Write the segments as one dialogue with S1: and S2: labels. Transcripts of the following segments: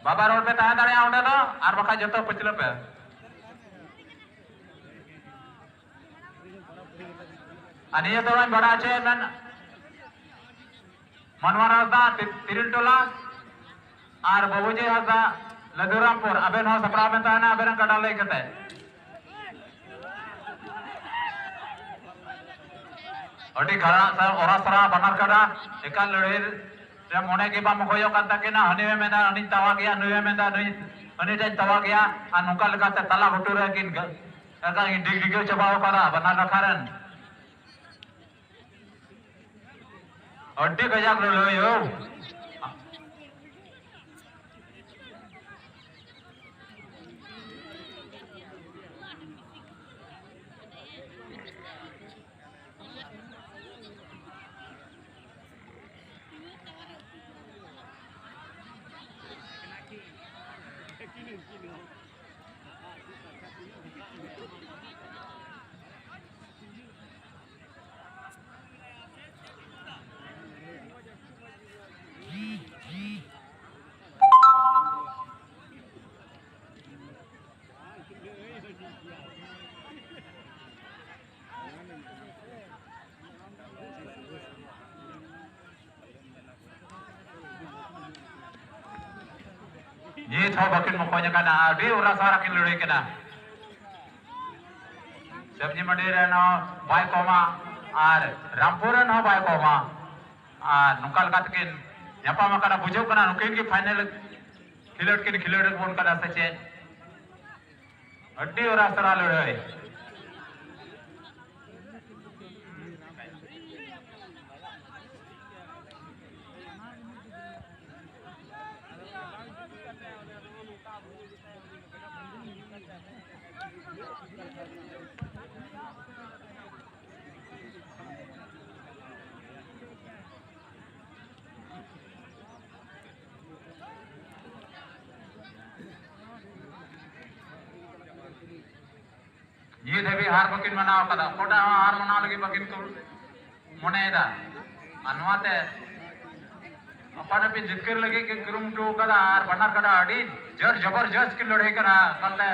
S1: बाबा road पे तहां दाड़े आउंडे दो आर बखा जतो पचलो पे अनिया तो बड़ा चे मन मनवार हसदा तिरिल टोला और बाबूजी हसदा लदुरामपुर अबेन हो सपड़ा में ताना अबेन कड़ा लई कते अडी घरा सा ओरासरा बनार कड़ा एका लड़ेर रे मोने के बा मखोयो काता के ना हने में ना अनि तवा गया नुए में ना नुई अनि टे तवा गया आ नुका लगाते तला घुटू रे किन एका डिग डिग चबाओ करा बना रखारन अड्डी गजाक लो यो ये थो बकिन मकोnya kana adi ura sara kin lurui kana sabji मंडी रे no bai koma ar rampuran ho bai koma ar nungkal katkin nyapa makana bujau kana nukin ki final खिलड़ बोन kana sache adi ura sara lurui ये देवी हार बकिन मनाव कदा कोटा हार मनाव लगी बकिन को मोनेदा अनवाते अपन पे जिक्र लगे कि कुरुम टू कदा हार बनार कदा अडी जर जबरदस्त की लड़ाई करा कलते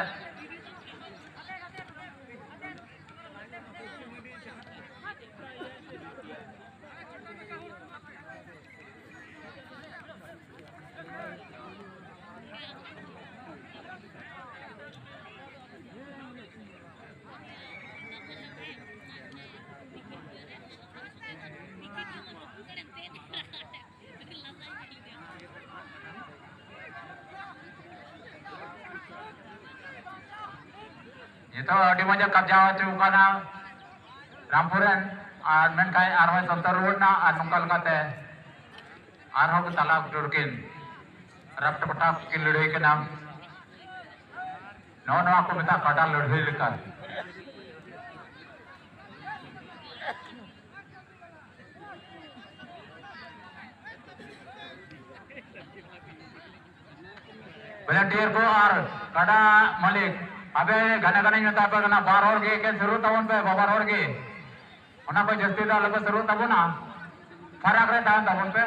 S1: ये तो अड़ी मजा कब्जा चुका ना रामपुरन और मेनकाय आरवाय संतर रोड ना और नुकल काते आरहो के तलाक टुरकिन रफ्ट पटाक की लड़ाई के नाम नौ नवा को मिता काटा लड़ाई लेकर वॉलंटियर को और काटा मालिक अबे घना घना ᱧᱩ ᱛᱟᱯᱮ ᱠᱟᱱᱟ ᱵᱟᱨ ᱦᱚᱲ ᱜᱮ ᱮᱠᱮᱱ ᱥᱩᱨᱩ ᱛᱟᱵᱚᱱ ᱯᱮ ᱵᱟᱵᱟᱨ ᱦᱚᱲ ᱜᱮ ᱚᱱᱟ ᱠᱚ ᱡᱟᱹᱥᱛᱤ ᱫᱚ ᱟᱞᱚ ᱯᱮ ᱥᱩᱨᱩ ᱛᱟᱵᱚᱱᱟ ᱯᱷᱟᱨᱟᱠ ᱨᱮ ᱛᱟᱦᱮᱱ ᱛᱟᱵᱚᱱ ᱯᱮ